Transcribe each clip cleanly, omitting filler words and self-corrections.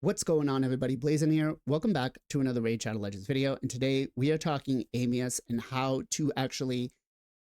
What's going on, everybody? Blazing here. Welcome back to another Raid Shadow Legends video. And today we are talking Amius and how to actually,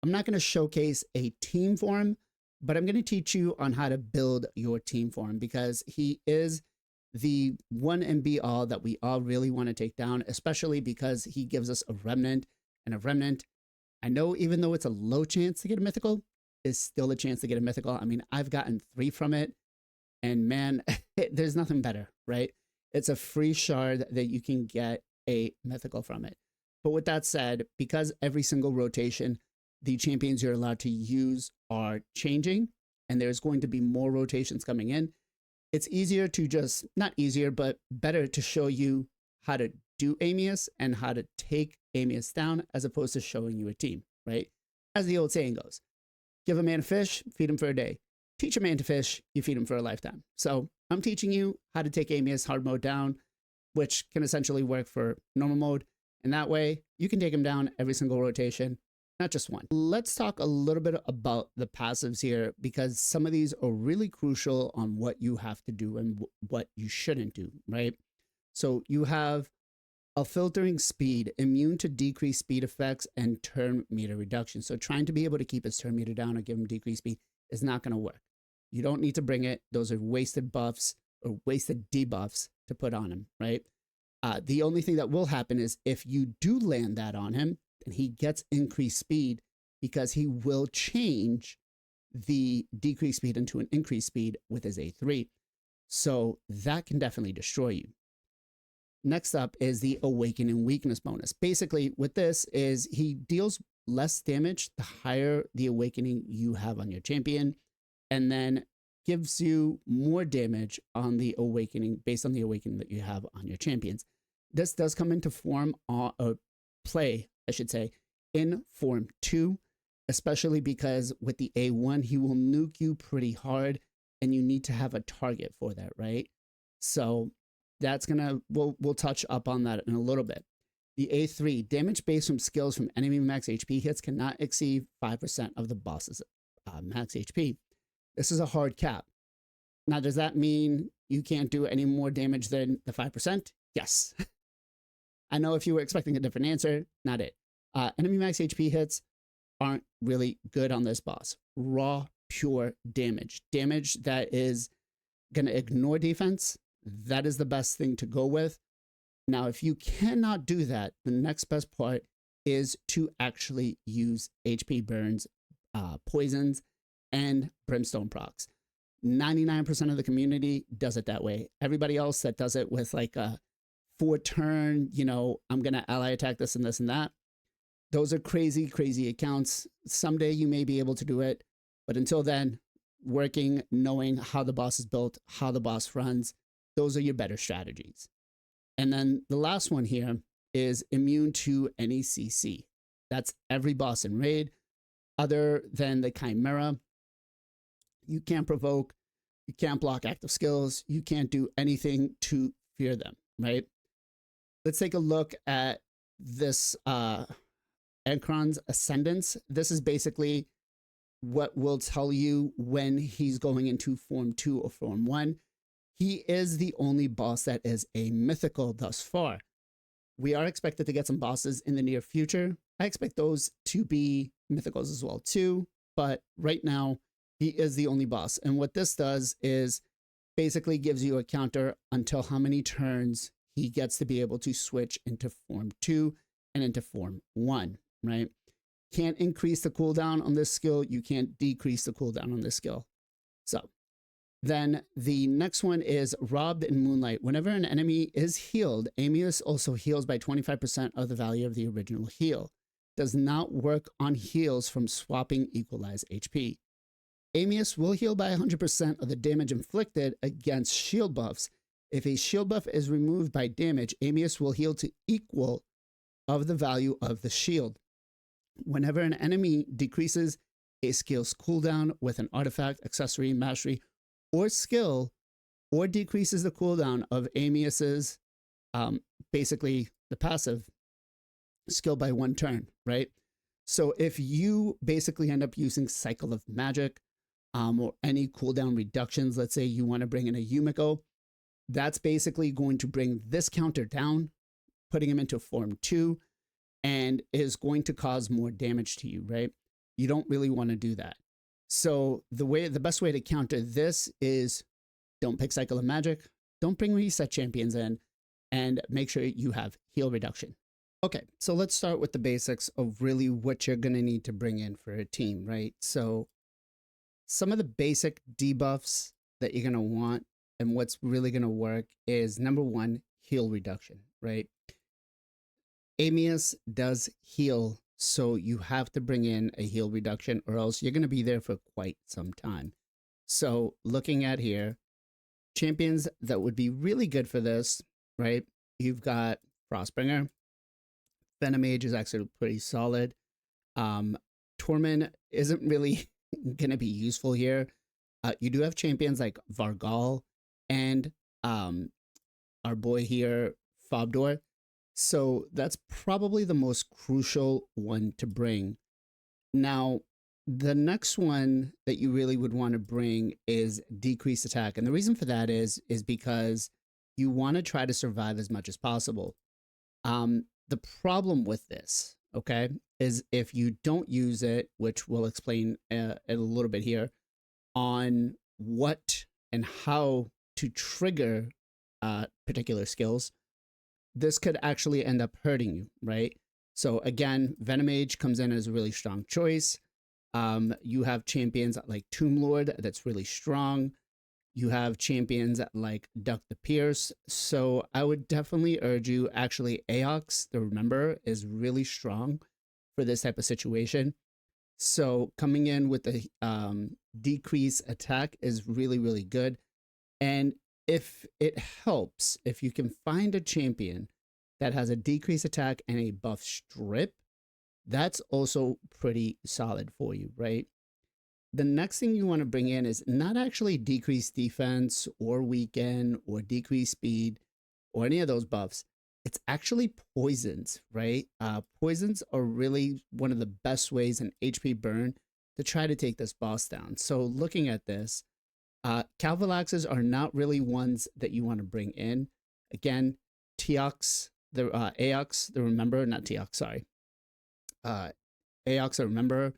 I'm not going to showcase a team for him, but I'm going to teach you on how to build your team for him, because he is the one and be all that we all really want to take down, especially because he gives us a remnant, and a remnant, I know even though it's a low chance to get a mythical, is still a chance to get a mythical. I mean, I've gotten 3 from it. And man, there's nothing better, right? It's a free shard that you can get a mythical from it. But with that said, because every single rotation, the champions you're allowed to use are changing, and there's going to be more rotations coming in, it's easier to just, not easier, but better to show you how to do Amius and how to take Amius down, as opposed to showing you a team, right? As the old saying goes, give a man a fish, feed him for a day. Teach a man to fish, you feed him for a lifetime. So I'm teaching you how to take Amius hard mode down, which can essentially work for normal mode. And that way you can take him down every single rotation, not just one. Let's talk a little bit about the passives here, because some of these are really crucial on what you have to do and what you shouldn't do, right? So you have a filtering speed, immune to decreased speed effects, and turn meter reduction. So trying to be able to keep his turn meter down or give him decreased speed is not going to work. You don't need to bring it. Those are wasted buffs or wasted debuffs to put on him, right? The only thing that will happen is if you do land that on him, and he gets increased speed, because he will change the decreased speed into an increased speed with his A3. So that can definitely destroy you. Next up is the Awakening Weakness bonus. Basically, with this is he deals less damage the higher the Awakening you have on your champion, and then gives you more damage on the Awakening based on the Awakening that you have on your champions. This does come into form or play, I should say, in Form 2, especially because with the A1, he will nuke you pretty hard, and you need to have a target for that, right? So that's gonna, we'll touch up on that in a little bit. The A3, damage based from skills from enemy max HP hits cannot exceed 5% of the boss's max HP. This is a hard cap. Now, does that mean you can't do any more damage than the 5%? Yes. I know if you were expecting a different answer, not it. Enemy max HP hits aren't really good on this boss. Raw, pure damage. Damage that is going to ignore defense. That is the best thing to go with. Now, if you cannot do that, the next best part is to actually use HP burns, poisons, and brimstone procs. 99% of the community does it that way. Everybody else that does it with like a 4-turn, you know, I'm going to ally attack this and this and that, those are crazy, crazy accounts. Someday you may be able to do it, but until then, working, knowing how the boss is built, how the boss runs, those are your better strategies. And then the last one here is immune to any CC. That's every boss in Raid, other than the Chimera. You can't provoke, you can't block active skills, you can't do anything to fear them, right? Let's take a look at this Ekron's Ascendance. This is basically what will tell you when he's going into Form 2 or Form 1. He is the only boss that is a mythical thus far. We are expected to get some bosses in the near future. I expect those to be mythicals as well too, but right now he is the only boss. And what this does is basically gives you a counter until how many turns he gets to be able to switch into Form 2 and into Form 1, right? Can't increase the cooldown on this skill. You can't decrease the cooldown on this skill. So then the next one is Robbed in Moonlight. Whenever an enemy is healed, Amius also heals by 25% of the value of the original heal. Does not work on heals from swapping equalized HP. Amius will heal by 100% of the damage inflicted against shield buffs. If a shield buff is removed by damage, Amius will heal to equal of the value of the shield. Whenever an enemy decreases a skill's cooldown with an artifact, accessory, mastery, or skill, or decreases the cooldown of Amius's, basically the passive skill by 1 turn, right? So if you basically end up using Cycle of Magic, or any cooldown reductions, let's say you want to bring in a Yumiko, That's basically going to bring this counter down, putting him into form 2, and is going to cause more damage to you, right? You don't really want to do that. So the best way to counter this is don't pick Cycle of Magic, don't bring reset champions in, and make sure you have heal reduction. Okay, so let's start with the basics of really what you're going to need to bring in for a team, right? So some of the basic debuffs that you're going to want and what's really going to work is number 1, heal reduction, right? Amius does heal, so you have to bring in a heal reduction or else you're going to be there for quite some time. So looking at here, champions that would be really good for this, right? You've got Frostbringer. Venomage is actually pretty solid. Torment isn't really going to be useful here. You do have champions like Vargal and our boy here, Fobdor. So that's probably the most crucial one to bring. Now, the next one that you really would want to bring is decreased attack. And the reason for that is because you want to try to survive as much as possible. The problem with this, okay, is if you don't use it, which we'll explain a little bit here, on what and how to trigger particular skills, this could actually end up hurting you, right? So again, Venomage comes in as a really strong choice. You have champions like Tomb Lord that's really strong. You have champions like Duck the Pierce. So I would definitely urge you, actually, Aox, the Remember, is really strong for this type of situation. So coming in with the decrease attack is really, really good. And if it helps, if you can find a champion that has a decrease attack and a buff strip, that's also pretty solid for you, right? The next thing you want to bring in is not actually decrease defense or weaken or decrease speed or any of those buffs. It's actually poisons, right? Poisons are really one of the best ways in HP burn to try to take this boss down. So looking at this, Calvilaxes are not really ones that you want to bring in. Again, Teox, Aox, the Remember, not Teox, sorry. Aox, the Remember.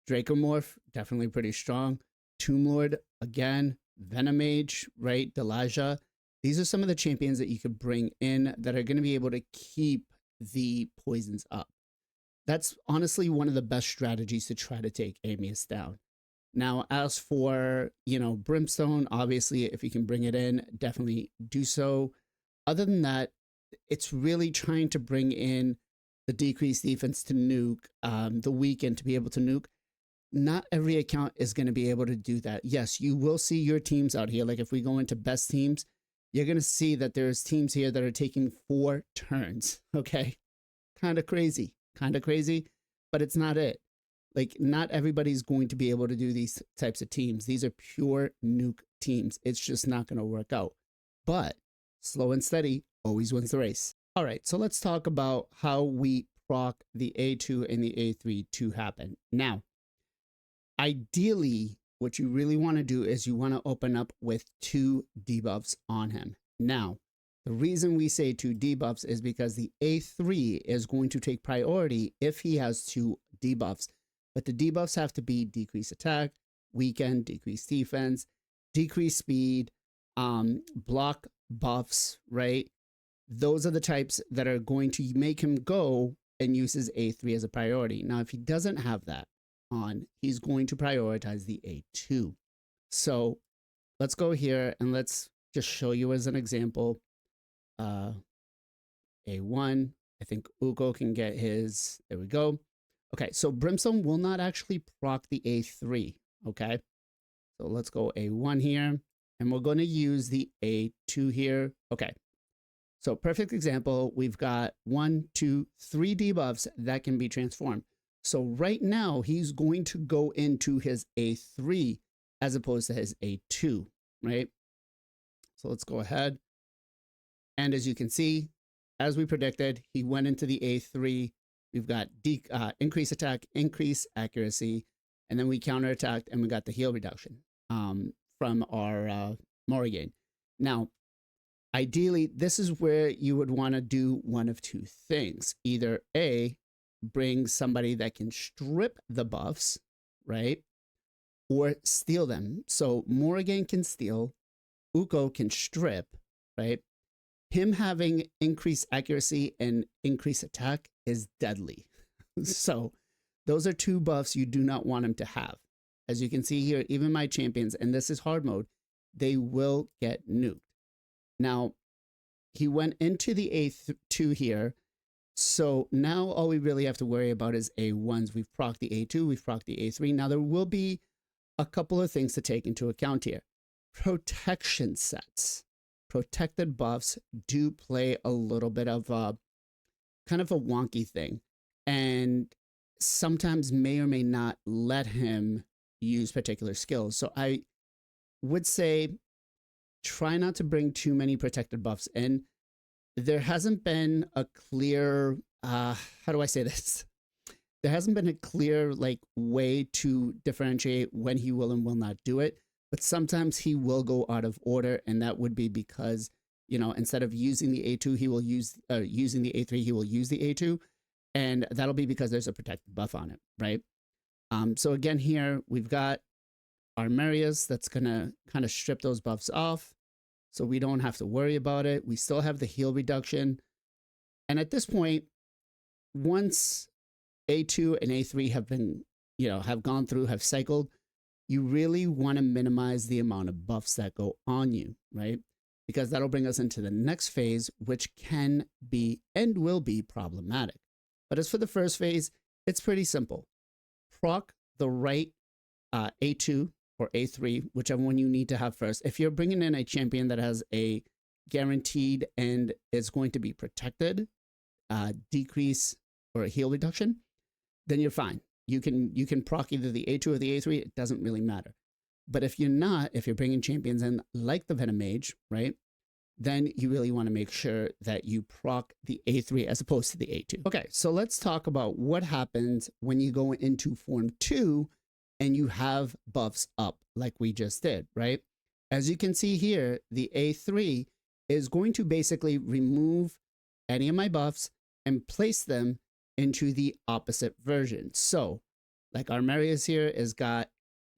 Dracomorph, definitely pretty strong. Tomb Lord, again. Venomage, right? Delaja. These are some of the champions that you could bring in that are going to be able to keep the poisons up. That's honestly one of the best strategies to try to take Amius down. Now, as for, Brimstone, obviously, if you can bring it in, definitely do so. Other than that, it's really trying to bring in the decreased defense to nuke, the weaken to be able to nuke. Not every account is going to be able to do that. Yes, you will see your teams out here. Like if we go into best teams, you're going to see that there's teams here that are taking 4 turns. Okay. Kind of crazy, but it's not it. Like not everybody's going to be able to do these types of teams. These are pure nuke teams. It's just not going to work out. But slow and steady always wins the race. All right. So let's talk about how we proc the A2 and the A3 to happen. Now, ideally, what you really want to do is you want to open up with 2 debuffs on him. Now, the reason we say 2 debuffs is because the A3 is going to take priority if he has 2 debuffs. But the debuffs have to be decreased attack, weaken, decreased defense, decreased speed, block buffs, right? Those are the types that are going to make him go and use his A3 as a priority. Now, if he doesn't have that on, he's going to prioritize the A2. So let's go here and let's just show you as an example. A1, I think Uko can get his, there we go. Okay, so Brimstone will not actually proc the A3, okay? So let's go A1 here, and we're going to use the A2 here. Okay, so perfect example, we've got 1, 2, 3 debuffs that can be transformed. So right now, he's going to go into his A3 as opposed to his A2, right? So let's go ahead. And as you can see, as we predicted, he went into the A3. We've got increase attack, increase accuracy, and then we counterattacked and we got the heal reduction from our Morrigan. Now, ideally, this is where you would want to do one of two things. Either A, bring somebody that can strip the buffs, right? Or steal them. So Morrigan can steal, Uko can strip, right? Him having increased accuracy and increased attack is deadly. So those are two buffs you do not want him to have. As you can see here, even my champions, and this is hard mode, they will get nuked. Now, he went into the A2 here. So now all we really have to worry about is A1s. We've procced the A2, we've procced the A3. Now there will be a couple of things to take into account here. Protection sets. Protected buffs do play a little bit of a kind of a wonky thing, and sometimes may or may not let him use particular skills. So I would say try not to bring too many protected buffs in. There hasn't been a clear, how do I say this? There hasn't been a clear like way to differentiate when he will and will not do it. But sometimes he will go out of order, and that would be because, you know, instead of using the A2, he will use, using the A3, he will use the A2, and that'll be because there's a protected buff on it, right? So again, here we've got our Marius that's gonna kind of strip those buffs off, so we don't have to worry about it. We still have the heal reduction, and at this point, once A2 and A3 have been, you know, have gone through, have cycled, you really want to minimize the amount of buffs that go on you, right? Because that'll bring us into the next phase, which can be and will be problematic. But as for the first phase, it's pretty simple. Proc the right A2 or A3, whichever one you need to have first. If you're bringing in a champion that has a guaranteed and is going to be protected, decrease or a heal reduction, then you're fine. You can proc either the A2 or the A3. It doesn't really matter. But if you're not, if you're bringing champions in like the Venom Mage, right, then you really want to make sure that you proc the A3 as opposed to the A2. Okay, so let's talk about what happens when you go into Form 2 and you have buffs up like we just did, right? As you can see here, the A3 is going to basically remove any of my buffs and place them into the opposite version. So like our Marius here has got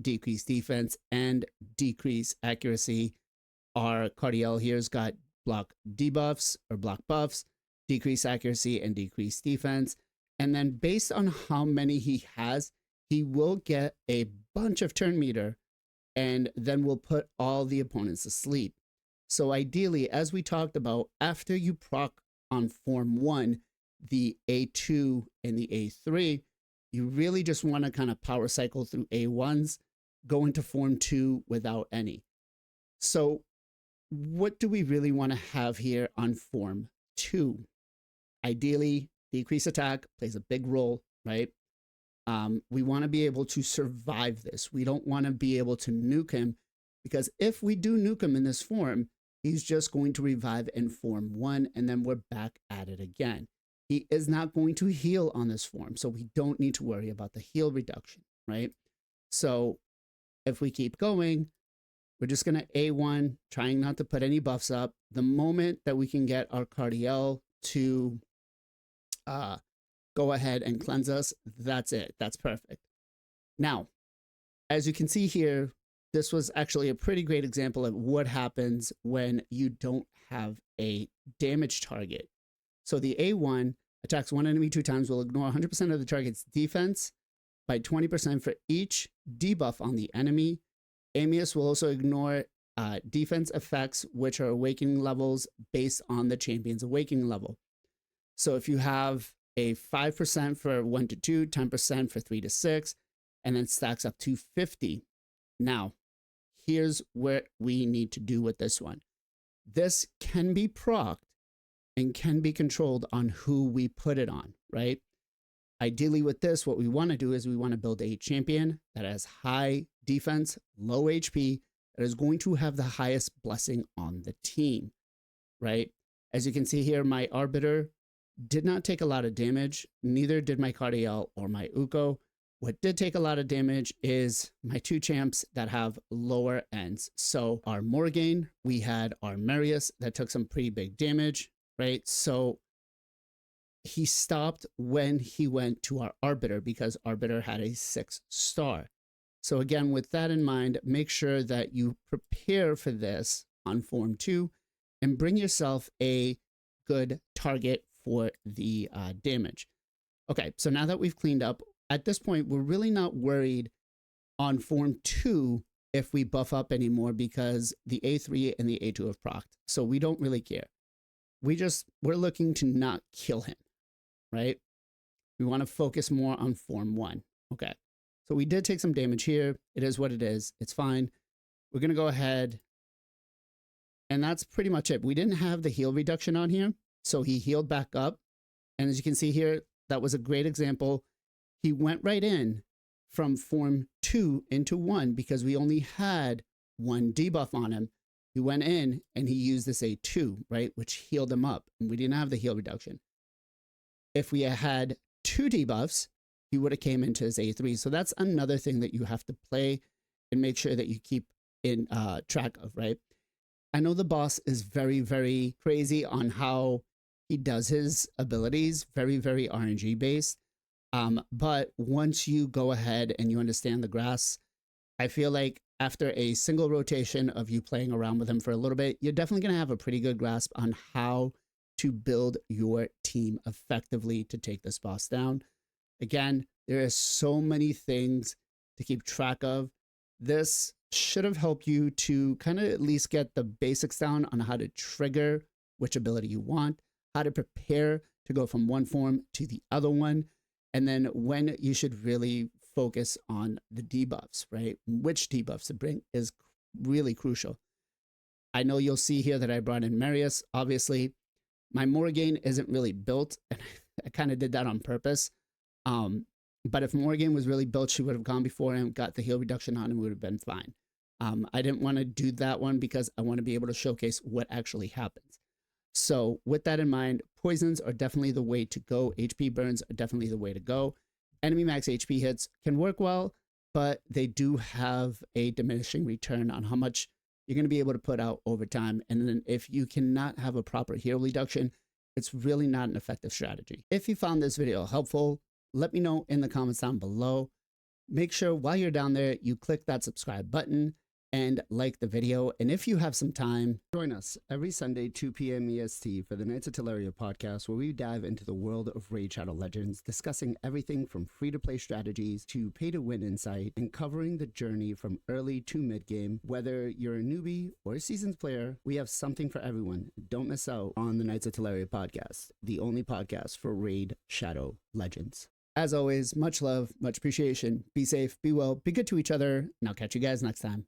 decreased defense and decreased accuracy. Our Cardiel here's got block debuffs or block buffs, decreased accuracy and decreased defense. And then based on how many he has, he will get a bunch of turn meter, and then we'll put all the opponents to sleep. So ideally, as we talked about, after you proc on Form 1, the A2 and the A3, you really just want to kind of power cycle through A1s, go into Form 2 without any. So what do we really want to have here on Form 2? Ideally, decreased attack plays a big role, right? We want to be able to survive this. We don't want to be able to nuke him, because if we do nuke him in this form, he's just going to revive in Form 1, and then we're back at it again. He is not going to heal on this form, so we don't need to worry about the heal reduction, right? So if we keep going, we're just going to A1, trying not to put any buffs up. The moment that we can get our Cardiel to go ahead and cleanse us, that's it. That's perfect. Now, as you can see here, this was actually a pretty great example of what happens when you don't have a damage target. So the A1 attacks one enemy 2 times, will ignore 100% of the target's defense by 20% for each debuff on the enemy. Amius will also ignore defense effects, which are awakening levels based on the champion's awakening level. So if you have a 5% for 1 to 2, 10% for 3 to 6, and then stacks up to 50. Now, here's what we need to do with this one. This can be procced and can be controlled on who we put it on, right? Ideally with this, what we want to do is we want to build a champion that has high defense, low HP, that is going to have the highest blessing on the team, right? As you can see here, my Arbiter did not take a lot of damage. Neither did my Cardiel or my Uko. What did take a lot of damage is my two champs that have lower ends. So our Morgaine, we had our Marius that took some pretty big damage, right? So he stopped when he went to our Arbiter because Arbiter had a 6-star. So again, with that in mind, make sure that you prepare for this on Form 2 and bring yourself a good target for the damage. Okay, so now that we've cleaned up, at this point, we're really not worried on Form 2 if we buff up anymore because the A3 and the A2 have procced. So we don't really care. We're looking to not kill him, right? We want to focus more on Form 1. Okay, so we did take some damage here. It is what it is. It's fine. We're going to go ahead. And that's pretty much it. We didn't have the heal reduction on here. So he healed back up. And as you can see here, that was a great example. He went right in from Form 2 into 1 because we only had 1 debuff on him. He went in and he used this A2, right, which healed him up. And we didn't have the heal reduction. If we had 2 debuffs, he would have came into his A3. So that's another thing that you have to play and make sure that you keep in track of, right? I know the boss is very, very crazy on how he does his abilities, very, very RNG based. But once you go ahead and you understand the grass, I feel like after a single rotation of you playing around with him for a little bit, you're definitely going to have a pretty good grasp on how to build your team effectively to take this boss down. Again, there are so many things to keep track of. This should have helped you to kind of at least get the basics down on how to trigger which ability you want, how to prepare to go from one form to the other one, and then when you should really focus on the debuffs, right? Which debuffs to bring is really crucial. I know you'll see here that I brought in Marius. Obviously, my Morgaine isn't really built, and I kind of did that on purpose. But if Morgaine was really built, she would have gone before him, got the heal reduction on, and would have been fine. I didn't want to do that one because I want to be able to showcase what actually happens. So with that in mind, poisons are definitely the way to go. HP burns are definitely the way to go. Enemy max HP hits can work well, but they do have a diminishing return on how much you're going to be able to put out over time. And then if you cannot have a proper heal reduction, it's really not an effective strategy. If you found this video helpful, let me know in the comments down below. Make sure while you're down there, you click that subscribe button and like the video. And if you have some time, join us every Sunday, 2 p.m. EST for the Knights of Teleria podcast, where we dive into the world of Raid Shadow Legends, discussing everything from free-to-play strategies to pay-to-win insight, and covering the journey from early to mid-game. Whether you're a newbie or a seasoned player, we have something for everyone. Don't miss out on the Knights of Teleria podcast, the only podcast for Raid Shadow Legends. As always, much love, much appreciation. Be safe, be well, be good to each other, and I'll catch you guys next time.